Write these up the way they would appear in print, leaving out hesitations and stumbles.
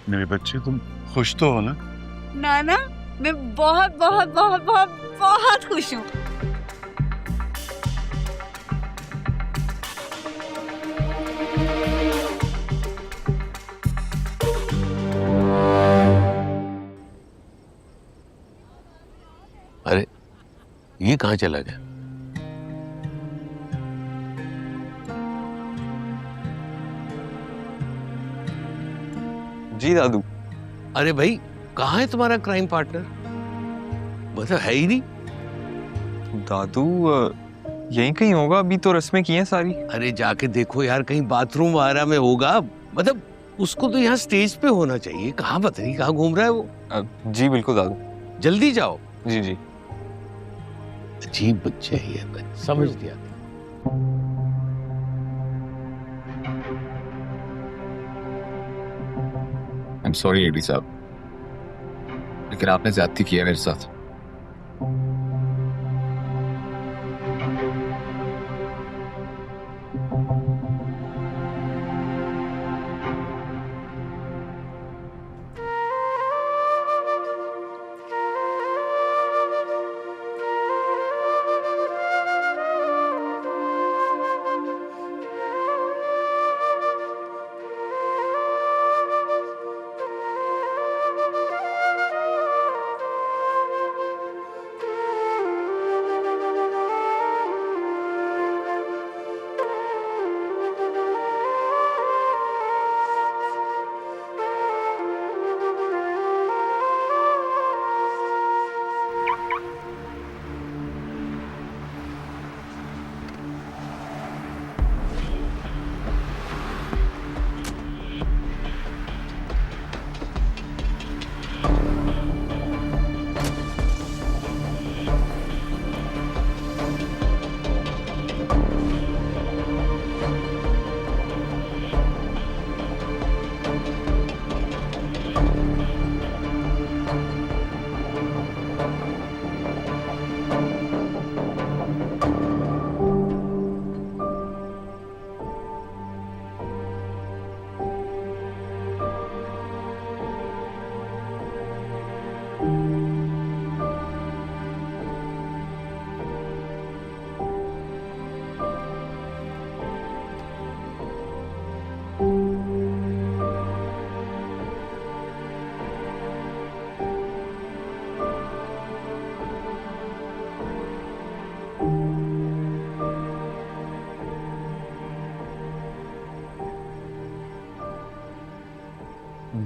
मेरे बच्चे, तुम खुश तो हो ना? नाना, मैं बहुत बहुत बहुत बहुत बहुत खुश हूँ। अरे ये कहाँ चला गया? जी दादू। अरे भाई, कहाँ है तुम्हारा क्राइम पार्टनर? मतलब है ही नहीं। दादू यहीं कहीं होगा, अभी तो रस्में की हैं सारी। अरे जाके देखो यार, कहीं बाथरूम वगैरह में होगा। मतलब उसको तो यहाँ स्टेज पे होना चाहिए। कहाँ पता नहीं कहाँ घूम रहा है वो। जी बिल्कुल दादू। जल्दी जाओ। जी जी। अजीब बच्चे है ये, मैं समझ लिया। आई एम सॉरी एडी साहब, लेकिन आपने ज्यादती की है मेरे साथ।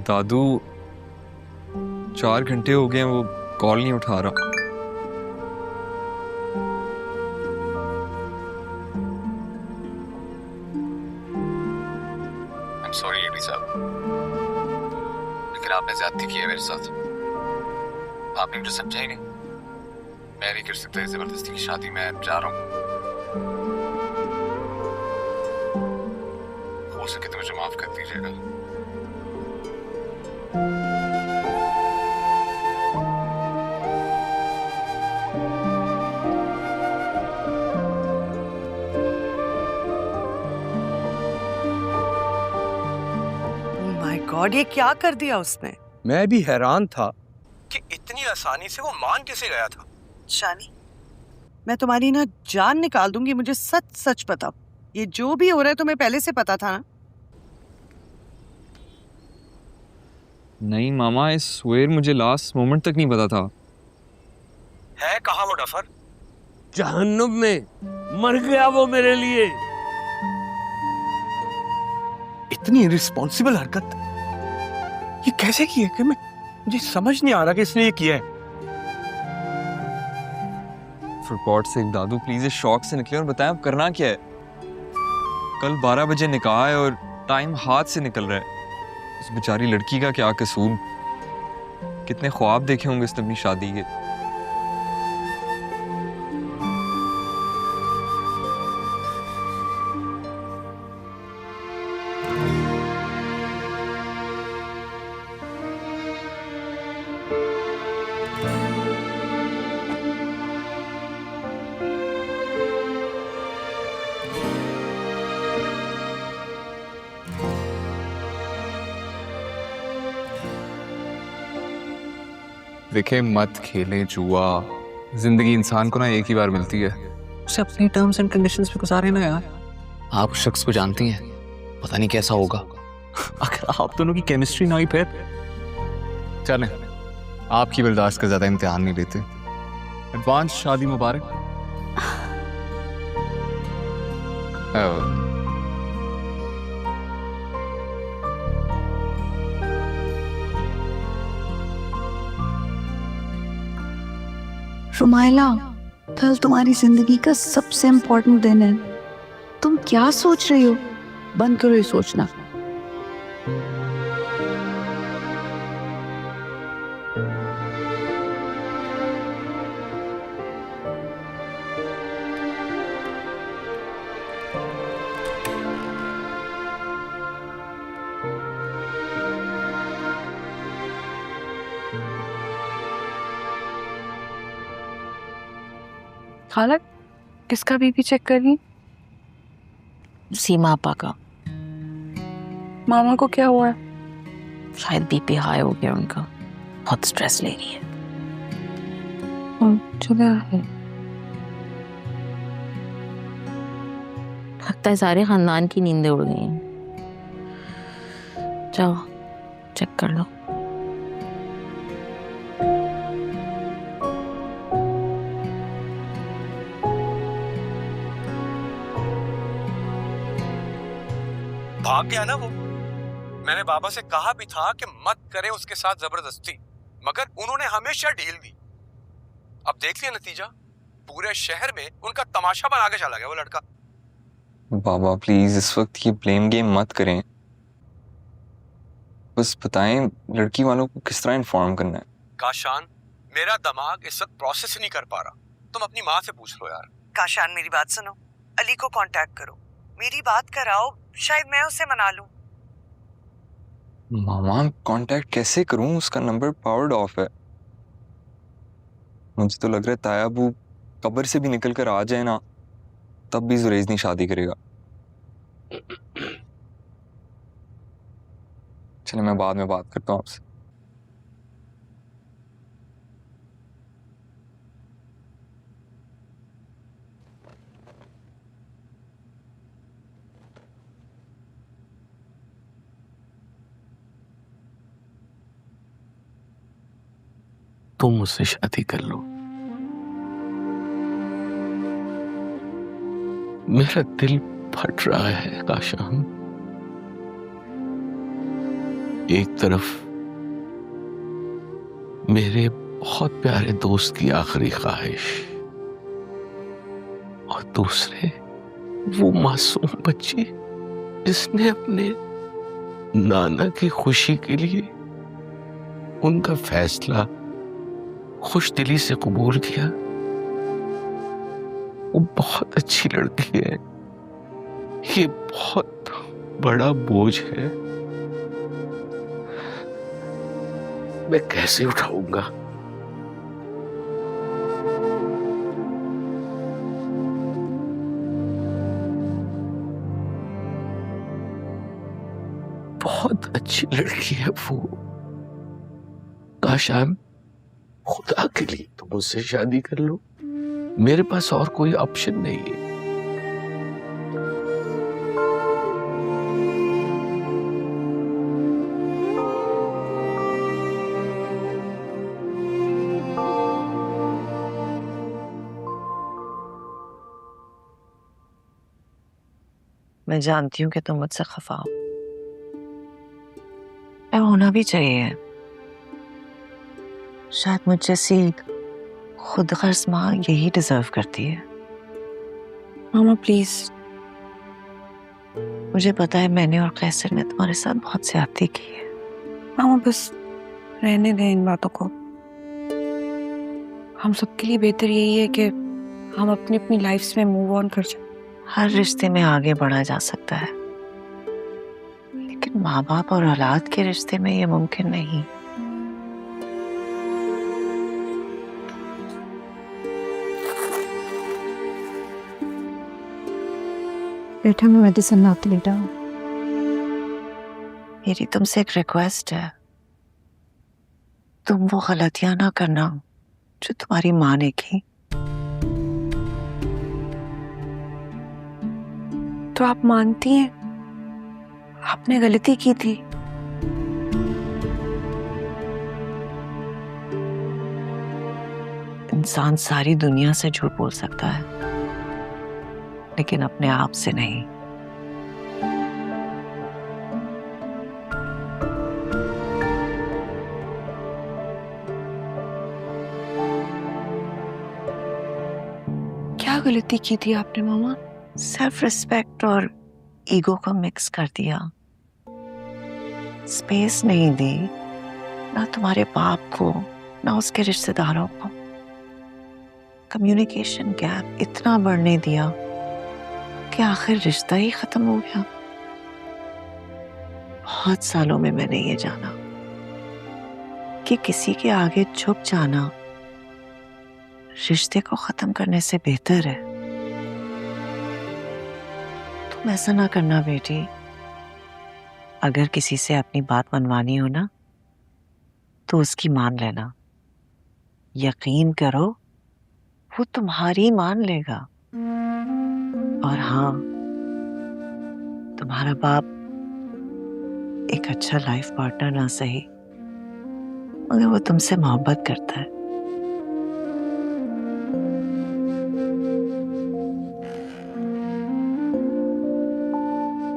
दादू 4 घंटे हो गए हैं, वो कॉल नहीं उठा रहा। आई एम सॉरी एडी साहब, लेकिन आपने ज्यादती की है मेरे साथ। आपने मुझे समझा ही नहीं। मैं नहीं कर सकता जबरदस्ती की शादी, मैं जा रहा हूँ। हो सके तो मुझे माफ कर दीजिएगा। माय गॉड, ये क्या कर दिया उसने? मैं भी हैरान था कि इतनी आसानी से वो मान कैसे गया था। शानी, मैं तुम्हारी ना जान निकाल दूंगी। मुझे सच सच बताओ, ये जो भी हो रहा है तुम्हें पहले से पता था ना? नहीं मामा, इस स्वेर मुझे लास्ट मोमेंट तक नहीं पता था। है कहाँ वो डफर? जहन्नुम में मर गया वो मेरे लिए। इतनी इररिस्पॉन्सिबल हरकत ये कैसे की है कि मुझे समझ नहीं आ रहा कि इसने ये किया है। For God sake Dadu, please इस शॉक से निकले और बताएं अब करना क्या है। कल 12 बजे निकाह है और टाइम हाथ से निकल रहा है। उस बेचारी लड़की का क्या कसूर? कितने ख्वाब देखे होंगे उसने अपनी शादी के। देखें, मत खेलें जुआ। जिंदगी इंसान को ना एक ही बार मिलती है, उसे अपनी टर्म्स एंड कंडीशंस पे गुजारे ना यार। आप उस शख्स को जानती हैं, पता नहीं कैसा होगा। अगर आप दोनों की केमिस्ट्री ना हुई फिर चलें, आपकी बर्दाश्त का ज्यादा इम्तिहान नहीं लेते। एडवांस शादी मुबारक। रुमाइला, कल तुम्हारी जिंदगी का सबसे इम्पोर्टेंट दिन है। तुम क्या सोच रही हो? बंद करो ये सोचना। खाला, किसका बीपी चेक कर रही? सीमा आपा का। मामा को क्या हुआ है? शायद बीपी हाई हो गया उनका, बहुत स्ट्रेस ले रही है। चलो, लगता है सारे खानदान की नींदें उड़ गई हैं। जाओ चेक कर लो। भाग गया ना वो। मैंने बाबा से कहा भी था कि मत करें उसके साथ जबरदस्ती, मगर उन्होंने हमेशा ढील दी। अब देख लिया नतीजा, पूरे शहर में उनका तमाशा बना के चला गया वो लड़का। बाबा प्लीज इस वक्त ये ब्लेम गेम मत करें, बस बताएं लड़की वालों को किस तरह इन्फॉर्म करना है। काशान, मेरा दिमाग इस वक्त प्रोसेस ही नहीं कर पा रहा। तुम अपनी माँ से पूछ लो यार। काशान, मेरी बात सुनो, अली को कांटेक्ट करो, मेरी बात कराओ, शायद मैं उसे मना लूं। मामा कांटेक्ट कैसे करूं, उसका नंबर पावर्ड ऑफ है। मुझे तो लग रहा है तायाबू कब्र से भी निकल कर आ जाए ना, तब भी जुरेज नहीं शादी करेगा। चलिए मैं बाद में बात करता हूँ आपसे। तुम मुझसे शादी कर लो। मेरा दिल फट रहा है काशान। एक तरफ मेरे बहुत प्यारे दोस्त की आखिरी ख्वाहिश, और दूसरे वो मासूम बच्ची जिसने अपने नाना की खुशी के लिए उनका फैसला खुश दिली से कबूल किया। वो बहुत अच्छी लड़की है, ये बहुत बड़ा बोझ है, मैं कैसे उठाऊंगा? बहुत अच्छी लड़की है वो। काशान, खुदा के लिए तुम मुझसे शादी कर लो, मेरे पास और कोई ऑप्शन नहीं है। मैं जानती हूँ कि तुम मुझसे खफा हो, मैं होना भी चाहिए। शायद मुझ जैसी खुद गर्ज माँ यही डिजर्व करती है। मामा प्लीज। मुझे पता है मैंने और कैसर ने तुम्हारे साथ बहुत ज्यादती की है। मामा बस रहने दें इन बातों को। हम सबके लिए बेहतर यही है कि हम अपनी अपनी लाइफ्स में मूव ऑन कर जाए। हर रिश्ते में आगे बढ़ा जा सकता है, लेकिन माँ बाप और औलाद के रिश्ते में यह मुमकिन नहीं। बेटा मैं मेडिसिन लाती बेटा। मेरी तुमसे एक रिक्वेस्ट है, तुम वो गलतियां ना करना जो तुम्हारी माँ ने की। तो आप मानती हैं आपने गलती की थी? इंसान सारी दुनिया से झूठ बोल सकता है, लेकिन अपने आप से नहीं। क्या गलती की थी आपने मामा? सेल्फ रिस्पेक्ट और ईगो को मिक्स कर दिया, स्पेस नहीं दी ना तुम्हारे बाप को ना उसके रिश्तेदारों को। कम्युनिकेशन गैप इतना बढ़ने दिया कि आखिर रिश्ता ही खत्म हो गया। बहुत सालों में मैंने ये जाना कि किसी के आगे झुक जाना रिश्ते को खत्म करने से बेहतर है। तुम ऐसा ना करना बेटी। अगर किसी से अपनी बात मनवानी हो ना तो उसकी मान लेना। यकीन करो वो तुम्हारी मान लेगा। और हाँ, तुम्हारा बाप एक अच्छा लाइफ पार्टनर ना सही, मगर वो तुमसे मोहब्बत करता है।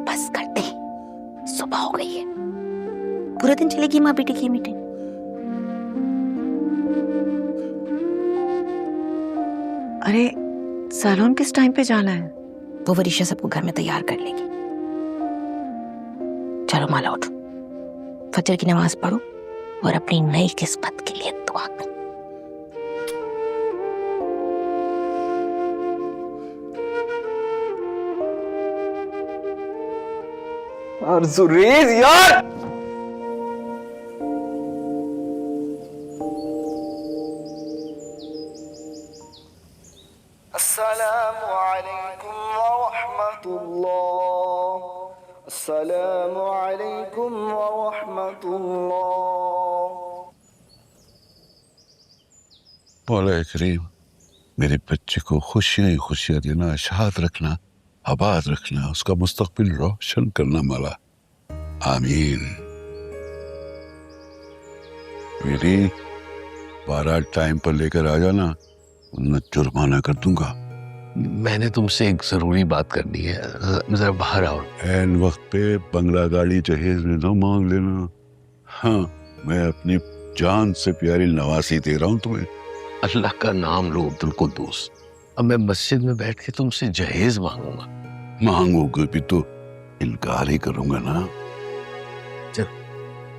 बस कर दे, सुबह हो गई है। पूरा दिन चलेगी माँ बेटी की मीटिंग। अरे सैलून किस टाइम पे जाना है? वो वरीशा सबको घर में तैयार कर लेगी। चलो माला उठो, फजर की नमाज पढ़ो और अपनी नई किस्मत के लिए दुआ करो। यार जुरेज यार, अस्सलामु अलैकुम व रहमतुल्लाह। अस्सलामु अलैकुम व रहमतुल्लाह। मौला करीम, मेरे बच्चे को खुशियां ही खुशियां देना, शाद रखना, आबाद रखना, उसका मुस्तकबिल रोशन करना मौला। आमीन। मेरी 12 टाइम पर लेकर आ जाना, वरना जुर्माना कर दूंगा। मैंने तुमसे एक जरूरी बात करनी है, जरा बाहर आओ। एन वक्त पे बंगला गाड़ी जहेज में न मांग लेना। हाँ, मैं अपनी जान से प्यारी नवासी दे रहा हूँ तुम्हें। अल्लाह का नाम लो अब्दुल कुद्दूस। अब मैं मस्जिद में बैठ के तुमसे जहेज मांगूंगा। मांगोगे भी तो इनकार ही करूंगा ना। चल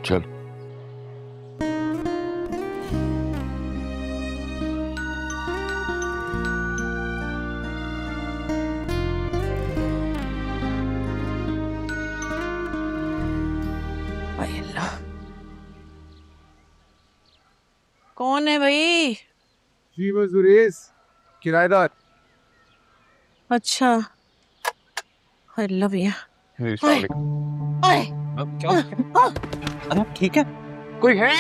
चल। कौन है भाई? जी मैं जुरेज, किराएदार। अच्छा, अल्लाह भैया। अब क्या? अरे ठीक है, कोई है?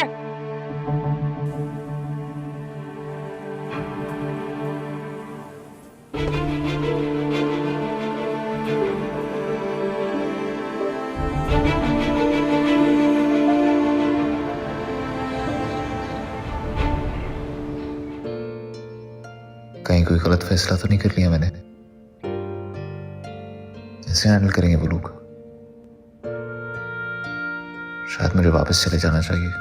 कहीं कोई गलत फैसला तो नहीं कर लिया मैंने? कैसे हैंडल करेंगे वो लोग? शायद मुझे वापस चले जाना चाहिए।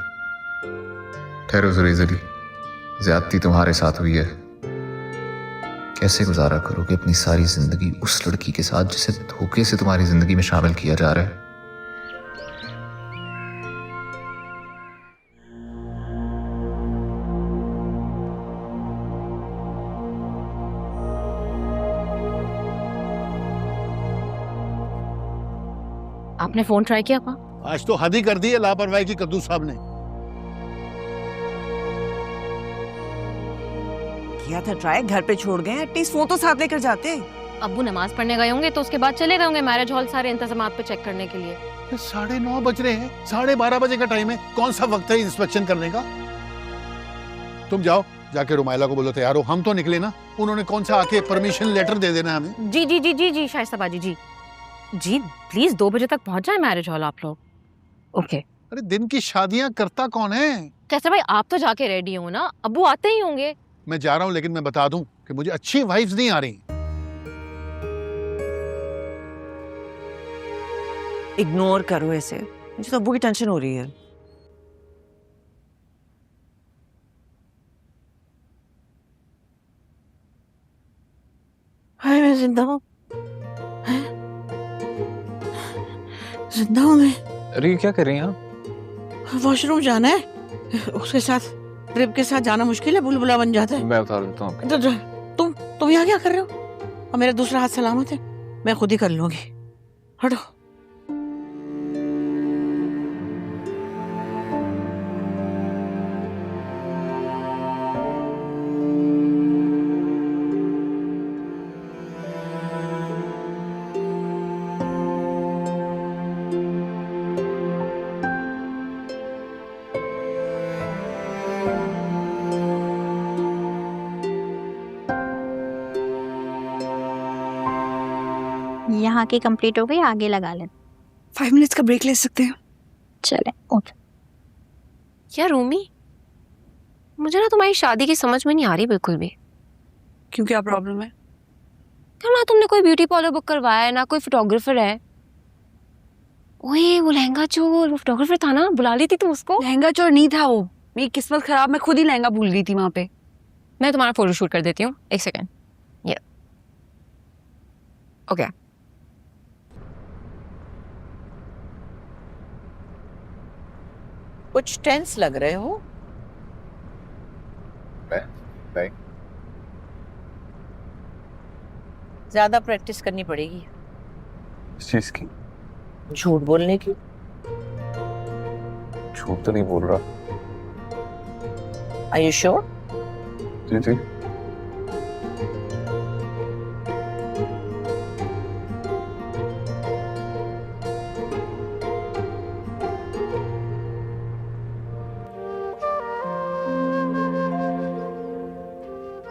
ठहरो जुरेज अली, ज्यादती तुम्हारे साथ हुई है। कैसे गुजारा करोगे अपनी सारी जिंदगी उस लड़की के साथ जिसे धोखे से तुम्हारी जिंदगी में शामिल किया जा रहा है? आपने फोन ट्राई किया पा? आज तो हद ही कर दी है लापरवाही की कद्दू साहब ने। किया था ट्राई, घर पे छोड़ गए, एटलीस्ट फोन तो साथ लेकर जाते। अब्बू नमाज पढ़ने गए होंगे तो उसके बाद चले गए होंगे मैरिज हॉल सारे इंतजामात पे चेक करने के लिए। 9:30 बज रहे हैं, 12:30 बजे का टाइम है। कौन सा वक्त है इंस्पेक्शन करने का? तुम जाओ, जाके रुमाइला को बोलो तैयार हो, हम तो निकले ना। उन्होंने कौन सा आके परमिशन लेटर दे देना हमें। जी जी जी जी जी शाइस्ता बाजी जी जी प्लीज 2 बजे तक पहुंच जाए मैरिज हॉल आप लोग। ओके। अरे दिन की शादियां करता कौन है? कैसे भाई, आप तो जाके रेडी हो ना, अब्बू आते ही होंगे। मैं जा रहा हूँ, लेकिन मैं बता दूं कि मुझे अच्छी वाइफ्स नहीं आ रही। इग्नोर करो ऐसे, मुझे तो अब्बू की टेंशन हो रही है। हाय मैं जिंदा हूँ, जिंदा हूँ मैं। अरे क्या कर रही हैं आप? वॉशरूम जाना है, उसके साथ ट्रिप के साथ जाना मुश्किल है, बुलबुला बन जाता है। मैं उतार देता हूँ आपको। तुम यहाँ क्या कर रहे हो? और मेरा दूसरा हाथ सलामत है, मैं खुद ही कर लूंगी, हटो। यहाँ की कंप्लीट हो गई, आगे लगा लें। 5 मिनट्स का ब्रेक ले सकते हैं? चले उठ। क्या रूमी, मुझे ना तुम्हारी शादी की समझ में नहीं आ रही बिल्कुल भी। क्यों, क्या प्रॉब्लम है? क्या ना तुमने कोई ब्यूटी पार्लर बुक करवाया है, ना कोई फोटोग्राफर है। ओए वो लहंगा चोर, वो फोटोग्राफर था ना, बुला ली थी तुम उसको? लहंगा चोर नहीं था वो, मेरी किस्मत खराब, मैं खुद ही लहंगा भूल गई थी वहां पे। मैं तुम्हारा फोटो शूट कर देती हूँ, 1 सेकेंड। ये ओके। कुछ टेंस लग रहे हो। नहीं। ज्यादा प्रैक्टिस करनी पड़ेगी इस चीज की। झूठ बोलने की। झूठ तो नहीं बोल रहा। Are you sure? जी जी।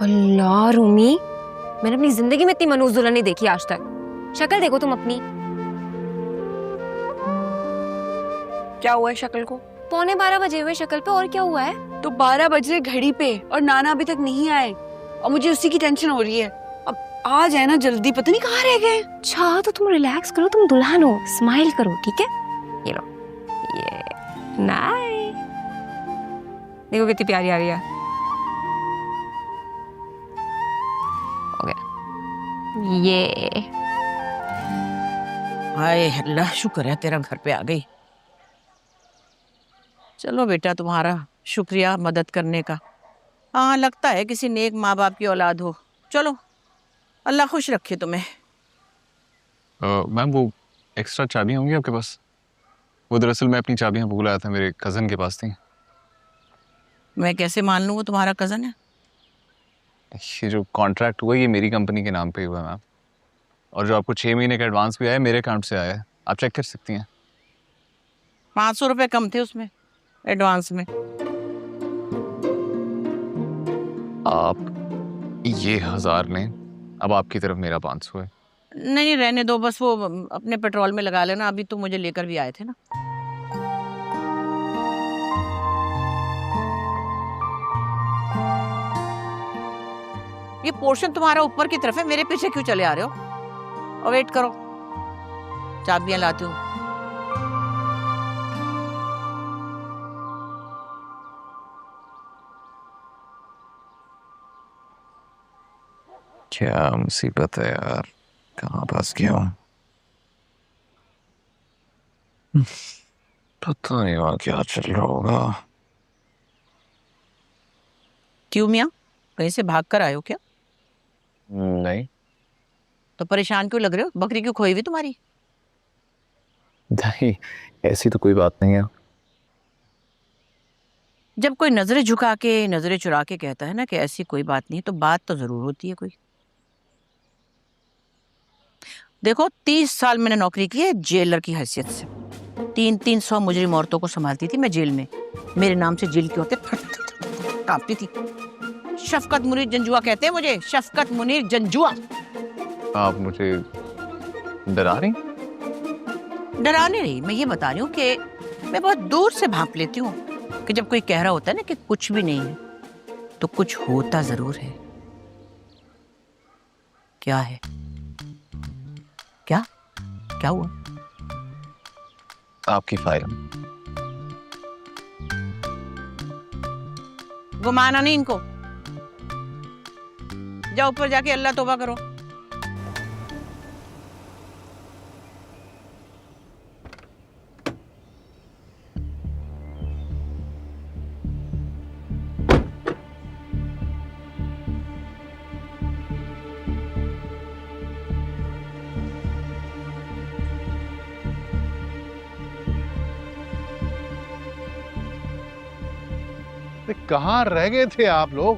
अल्लाह रूमी, मैंने अपनी जिंदगी में इतनी मनहूस दुल्हन नहीं देखी आज तक। शक्ल देखो तुम अपनी। क्या हुआ है शक्ल को? 11:15 बजे हुए शक्ल पे, और क्या हुआ है? तो 12 बज रहे घड़ी पे और नाना अभी तक नहीं आए, और मुझे उसी की टेंशन हो रही है। अब आ जाए ना जल्दी, पता नहीं कहाँ रह गए। अच्छा तो तुम रिलैक्स करो, तुम दुल्हन हो, स्माइल करो, ठीक है? ये लो, ये नाइस, देखो कितनी प्यारी आ रही है। ये हाय अल्लाह, शुक्र है तेरा घर पे आ गई। चलो बेटा, तुम्हारा शुक्रिया मदद करने का। हाँ, लगता है किसी नेक माँ बाप की औलाद हो। चलो, अल्लाह खुश रखे तुम्हें। मैम वो एक्स्ट्रा चाबियाँ होंगी आपके पास? वो दरअसल मैं अपनी चाबियाँ भूल आया था, मेरे कज़न के पास थी। मैं कैसे मान लूँ वो तुम्हारा कज़न है? ये जो कॉन्ट्रैक्ट हुआ ये मेरी कंपनी के नाम पे हुआ है मैम, और जो आपको 6 महीने का एडवांस भी आया है मेरे अकाउंट से आया है, आप चेक कर सकती हैं। 500 रुपये कम थे उसमें एडवांस में। आप ये 1000 लें, अब आपकी तरफ मेरा 500 है। नहीं रहने दो, बस वो अपने पेट्रोल में लगा लेना। अभी तो मुझे लेकर भी आए थे ना। ये पोर्शन तुम्हारा ऊपर की तरफ है, मेरे पीछे क्यों चले आ रहे हो? और वेट करो, चाबियां लाती हूँ। क्या मुसीबत है यार, कहाँ फंस गया हूँ। पता नहीं वहाँ क्या चल रहा होगा। क्यों मियाँ, कहीं से भाग कर आए हो क्या? नहीं तो परेशान क्यों लग रहे हो? बकरी क्यों खोई हुई तुम्हारी? नहीं, ऐसी तो कोई बात नहीं है। जब कोई नजरें झुका के नजरें चुरा के कहता है ना कि ऐसी कोई बात नहीं, तो बात तो जरूर होती है कोई। देखो, 30 साल मैंने नौकरी की है जेलर की हैसियत से। 300 मुजरिम औरतों को संभालती थी मैं जेल में। मेरे नाम से जेल की औरतें कांपती थी। शफकत मुनीर जंजुआ कहते हैं मुझे, शफकत मुनीर जंजुआ। आप मुझे डरा रही? डरा नहीं रही, मैं ये बता रही हूँ कि मैं बहुत दूर से भांप लेती हूँ कि जब कोई कह रहा होता है ना कि कुछ भी नहीं है, तो कुछ होता जरूर है। क्या है? क्या क्या हुआ? आपकी फाइल। घुमाना नहीं इनको, जाओ ऊपर जाके अल्लाह तौबा करो। कहाँ रह गए थे आप लोग?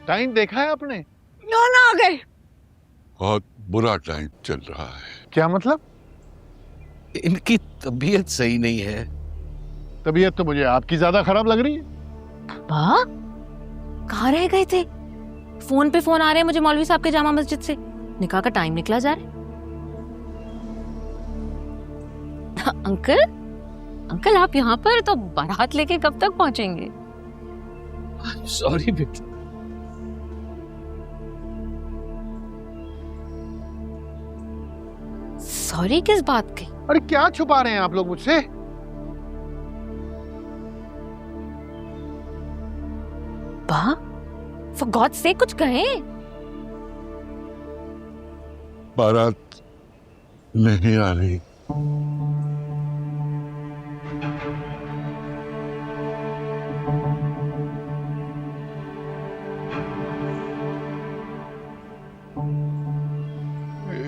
टाइम देखा है आपने? नाना आ गए। बहुत बुरा टाइम चल रहा है। क्या मतलब? इनकी तबीयत सही नहीं है। तबीयत तो मुझे आपकी ज्यादा खराब लग रही है। वाह, कहाँ रह गए थे? फोन पे फोन आ रहे हैं मुझे मौलवी साहब के जामा मस्जिद से, निकाह का टाइम निकला जा रहा है। अंकल, अंकल आप यहाँ पर, तो बारात लेके कब तक पहुंचेंगे? सॉरी बेटा। सॉरी किस बात की? अरे क्या छुपा रहे हैं आप लोग मुझसे? वाह, फॉर गॉड से कुछ कहें। बारात नहीं आ रही।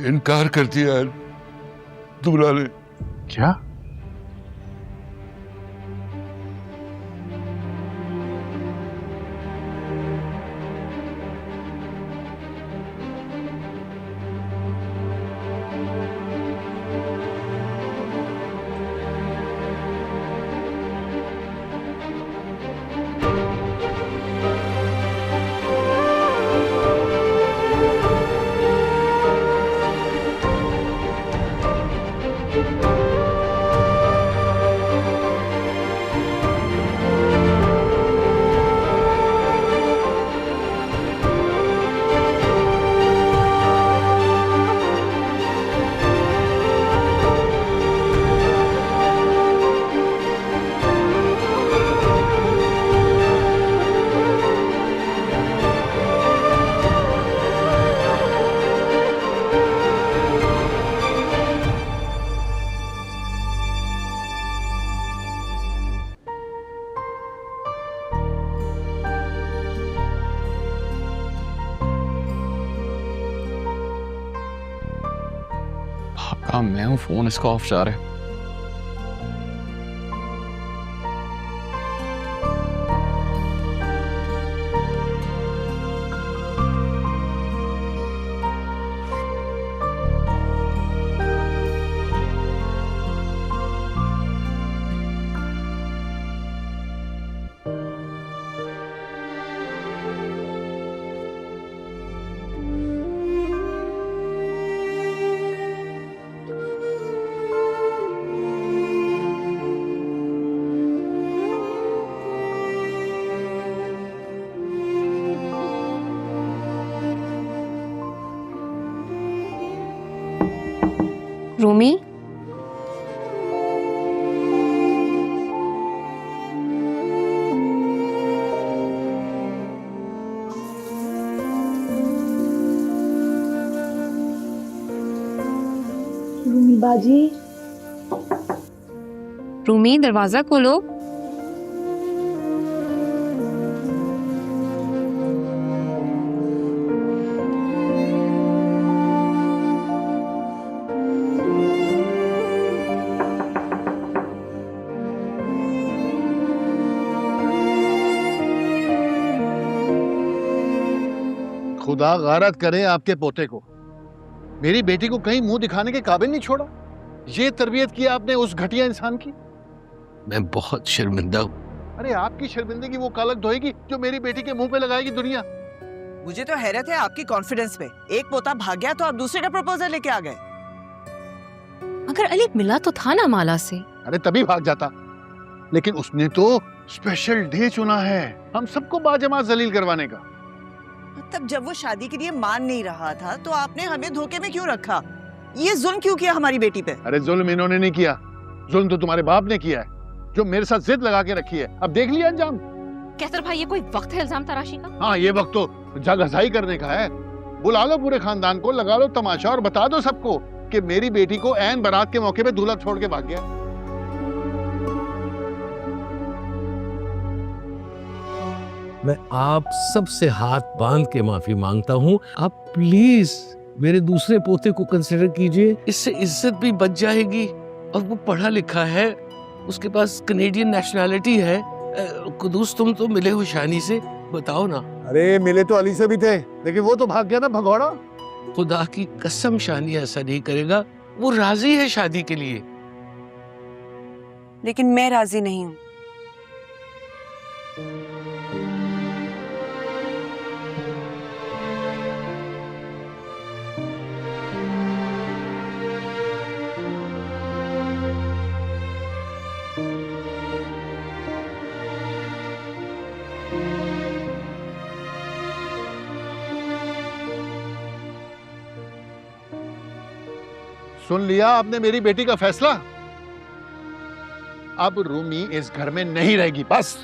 इनकार कर दिया है दूल्हा ने। क्या? आपका मैं हूं, फोन इसका ऑफ जा रहा है। रूमी, रूमी बाजी, रूमी दरवाजा खोलो। खुदा गारत करे आपके पोते को। मेरी बेटी को कहीं मुंह दिखाने के काबिल नहीं छोड़ा। ये तरबियत की आपने उस घटिया इंसान की। मैं बहुत शर्मिंदा हूं। अरे आपकी शर्मिंदगी वो कालक धोएगी जो मेरी बेटी के मुंह पे लगाएगी दुनिया। मुझे तो हैरत है आपकी कॉन्फिडेंस पे। एक पोता भाग गया तो आप दूसरे का प्रपोजल लेके आ गए। मगर अली मिला तो था ना माला से। अरे तभी भाग जाता, लेकिन उसने तो स्पेशल डे चुना है हम सबको बाजमात जलील करवाने का। तब जब वो शादी के लिए मान नहीं रहा था तो आपने हमें धोखे में क्यों रखा? ये जुल्म क्यों किया हमारी बेटी पे? अरे जुल्म इन्होंने नहीं किया, जुल्म तो तुम्हारे बाप ने किया है, जो मेरे साथ जिद लगा के रखी है। अब देख लिया अंजाम। कैसर भाई ये कोई वक्त है इल्जाम तराशी का? हाँ ये वक्त तो जगहसाई करने का है। बुला लो पूरे खानदान को, लगा लो तमाशा और बता दो सबको कि मेरी बेटी को ऐन बारात के मौके पे दूल्हा छोड़ के भाग गया। मैं आप सबसे हाथ बांध के माफी मांगता हूँ। आप प्लीज मेरे दूसरे पोते को कंसिडर कीजिए। इससे इज्जत भी बच जाएगी और वो पढ़ा लिखा है, उसके पास कनेडियन नेशनैलिटी है। कुदूस तुम तो मिले हो शानी से, बताओ ना। अरे मिले तो अली से भी थे, लेकिन वो तो भाग गया ना भगौड़ा। खुदा की कसम शानी ऐसा नहीं करेगा, वो राजी है शादी के लिए। लेकिन मैं राजी नहीं हूँ। सुन लिया आपने मेरी बेटी का फैसला? अब रूमी इस घर में नहीं रहेगी, बस।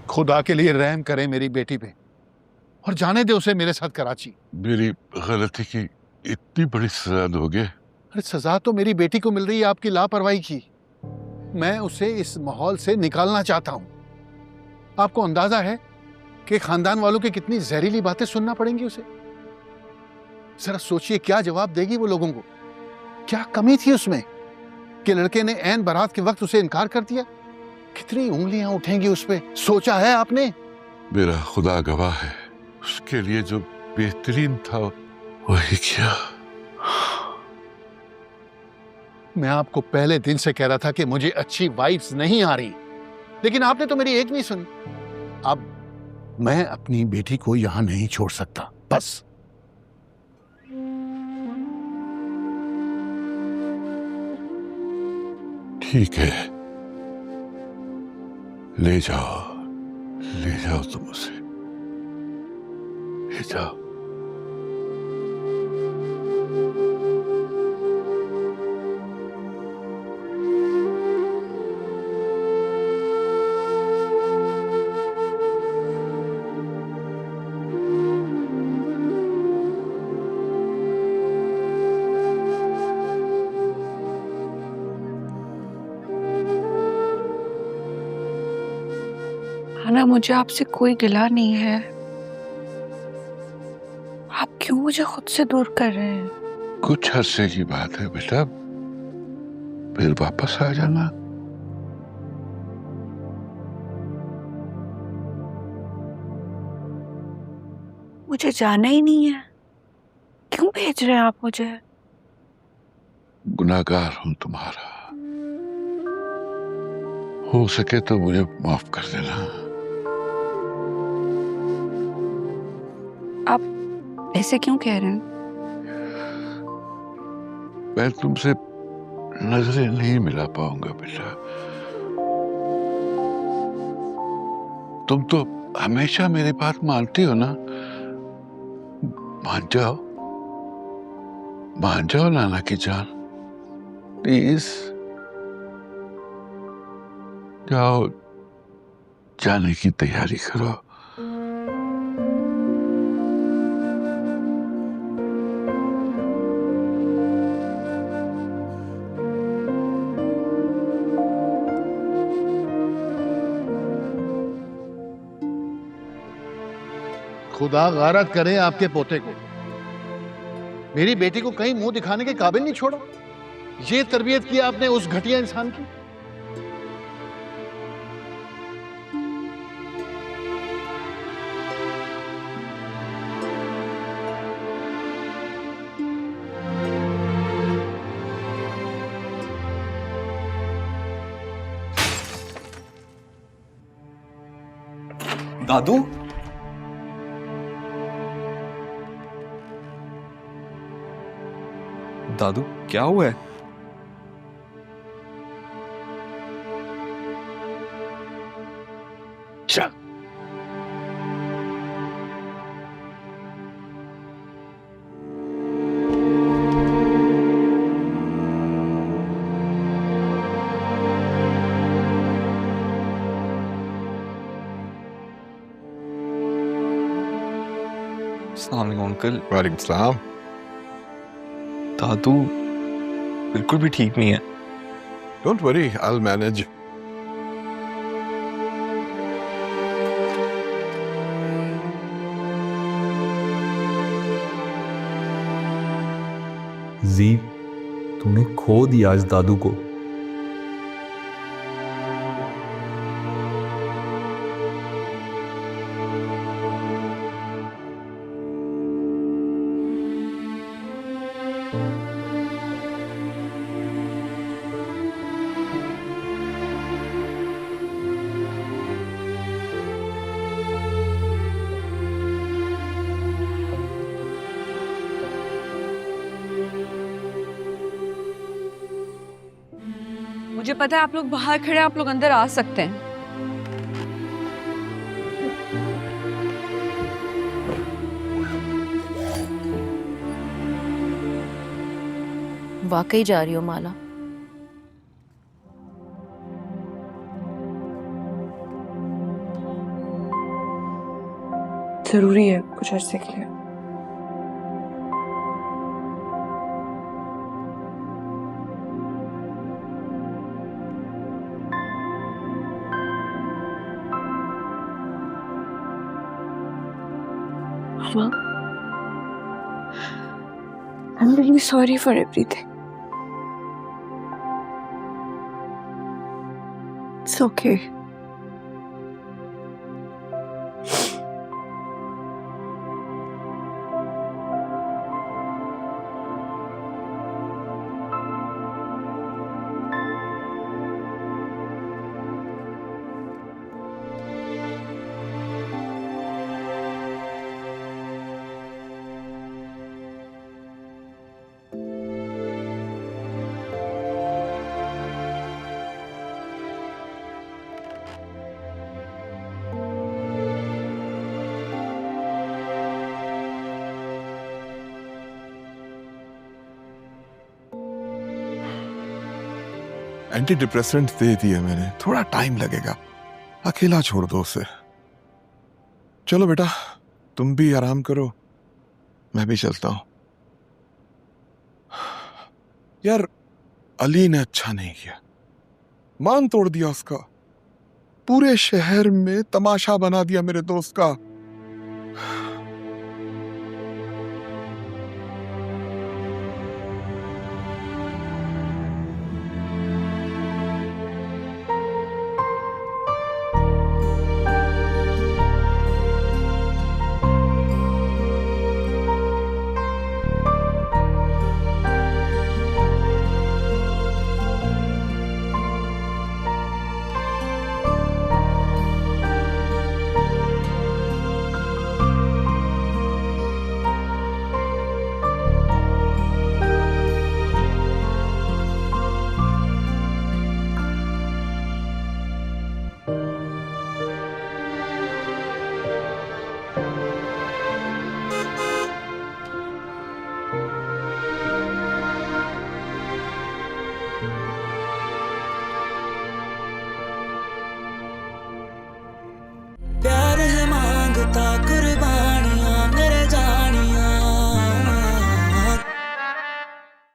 खुदा के लिए रहम करें मेरी बेटी पे और जाने दे उसे मेरे साथ कराची। मेरी गलती की इतनी बड़ी सजा दोगे? अरे सजा तो मेरी बेटी को मिल रही है आपकी लापरवाही की। मैं उसे इस माहौल से निकालना चाहता हूं। आपको अंदाजा है कि खानदान वालों की कितनी जहरीली बातें सुनना पड़ेंगी उसे? जरा सोचिए क्या जवाब देगी वो लोगों को। क्या कमी थी उसमें कि लड़के ने ऐन बारात के वक्त उसे इनकार कर दिया? कितनी उंगलियां उठेंगी उस पे, सोचा है आपने? मेरा खुदा गवाह है, उसके लिए जो बेहतरीन था वही किया। मैं आपको पहले दिन से कह रहा था कि मुझे अच्छी वाइब्स नहीं आ रही, लेकिन आपने तो मेरी एक नहीं सुनी। अब मैं अपनी बेटी को यहां नहीं छोड़ सकता, बस। ठीक है, ले जाओ तुम उसे, ले जाओ। ना मुझे आपसे कोई गिला नहीं है। आप क्यों मुझे खुद से दूर कर रहे हैं? कुछ अरसे की बात है बेटा, फिर वापस आ जाना। मुझे जाना ही नहीं है, क्यों भेज रहे हैं आप मुझे? गुनाहगार हूं तुम्हारा, हो सके तो मुझे माफ कर देना। आप ऐसे क्यों कह रहे हैं? मैं तुमसे नजरें नहीं मिला पाऊंगा बेटा। तुम तो हमेशा मेरी बात मानती हो ना। मान जाओ नाना की जान, प्लीज जाओ, जाने की तैयारी करो। खुदा गारत करे आपके पोते को। मेरी बेटी को कहीं मुंह दिखाने के काबिल नहीं छोड़ा। ये तरबियत की आपने उस घटिया इंसान की। दादू दादू क्या हुआ है? चल अस्सलाम वालेकुम अंकल। वालेकुम सलाम। दादू बिल्कुल भी ठीक नहीं है। Don't worry, I will manage. जी तूने खो दिया आज दादू को। मुझे पता है आप लोग बाहर खड़े हैं, आप लोग अंदर आ सकते हैं। वाकई जा रही हो माला? जरूरी है कुछ अर्से के लिए। Mama, I'm really sorry for everything. It's okay. Antidepressant दे दिए मैंने, थोड़ा टाइम लगेगा, अकेला छोड़ दो उसे। चलो बेटा तुम भी आराम करो, मैं भी चलता हूं। यार अली ने अच्छा नहीं किया, मान तोड़ दिया उसका, पूरे शहर में तमाशा बना दिया मेरे दोस्त का।